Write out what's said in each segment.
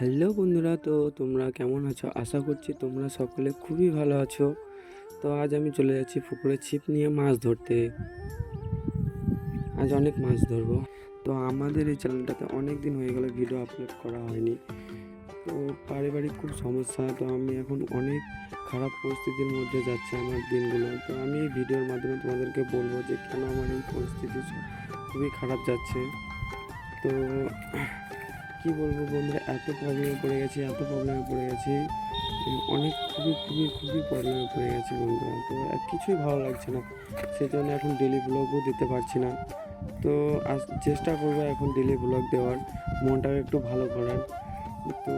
Hello বন্ধুরা, তো তোমরা কেমন আছো? আশা করছি তোমরা সকলে খুবই ভালো আছো। তো আজ আমি চলে যাচ্ছি পুকুরে ছিপ নিয়ে মাছ ধরতে। আজ অনেক মাছ ধরবো। তো আমাদের এই চ্যানেলটাতে অনেক দিন হয়ে গেল ভিডিও আপলোড করা হয়নি। তো পারিবারিক খুব সমস্যা, তো আমি এখন অনেক খারাপ পরিস্থিতির মধ্যে যাচ্ছে আমার দিনগুলো। তো আমি এই ভিডিওর মাধ্যমে তোমাদেরকে বলবো যে কেন আমার এই পরিস্থিতি খুবই খারাপ যাচ্ছে। তো কী বলবো বন্ধুরা, এত প্রবলেমে পড়ে গেছি অনেক খুবই প্রবলেমে পড়ে গেছি বন্ধুরা। তো কিছুই ভালো লাগছে না, সেই জন্য এখন ডেলি ব্লগও দিতে পারছি না। তো আজ চেষ্টা করবো এখন ডেলি ব্লগ দেওয়ার, মনটাকে একটু ভালো করার। তো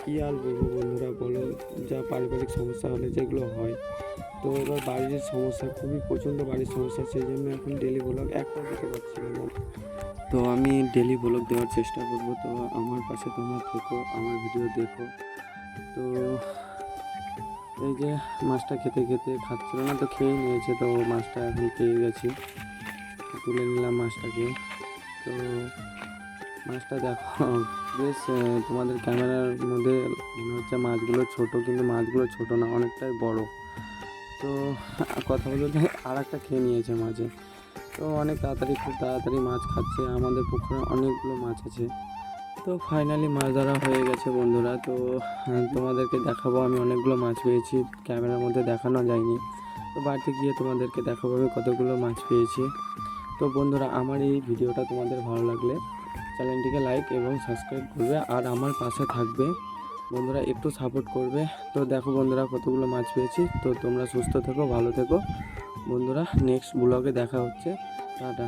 কী আর বলবো বন্ধুরা, বলো, যা পারিবারিক সমস্যা হলে যেগুলো হয়। তো এবার বাড়ির সমস্যা, প্রচণ্ড বাড়ির সমস্যা, সেই জন্য এখন ডেলি ব্লগ একটা দিতে পারছি না। তো আমি ডেলি ব্লগ দেওয়ার চেষ্টা করব। তো আমার পাশে তোমরা থেকো, আমার ভিডিও দেখো। তো এই যে মাছটা খাচ্ছিল না, তো খেয়ে নিয়েছে। তো মাছটা এখন পেয়ে গেছি, তুলে নিলাম মাছটাকে। তো মাছটা দেখো, বেশ তোমাদের ক্যামেরার মধ্যে মনে হচ্ছে মাছগুলো ছোট, কিন্তু মাছগুলো ছোট না, অনেকটাই বড়। তো কথা বলতে আর একটা খেয়ে নিয়েছে মাছে। তো খুব তাড়াতাড়ি মাছ খাচ্ছে। আমাদের পুকুরে অনেকগুলো মাছ আছে। তো ফাইনালি মাছ ধরা হয়ে গেছে বন্ধুরা। তো তোমাদেরকে দেখাবো আমি অনেকগুলো মাছ পেয়েছি, ক্যামেরার মধ্যে দেখানো যায়নি। তো বাড়িতে গিয়ে তোমাদেরকে দেখাবো আমি কতগুলো মাছ পেয়েছি। তো বন্ধুরা, আমার এই ভিডিওটা তোমাদের ভালো লাগলে চ্যানেলটিকে লাইক এবং সাবস্ক্রাইব করবে, আর আমার পাশে থাকবে বন্ধুরা, একটু সাপোর্ট করবে। তো দেখো বন্ধুরা কতগুলো মাছ পেয়েছি। তো তোমরা সুস্থ থেকো, ভালো থেকো বন্ধুরা। নেক্সট ব্লগে দেখা হচ্ছে। টাটা।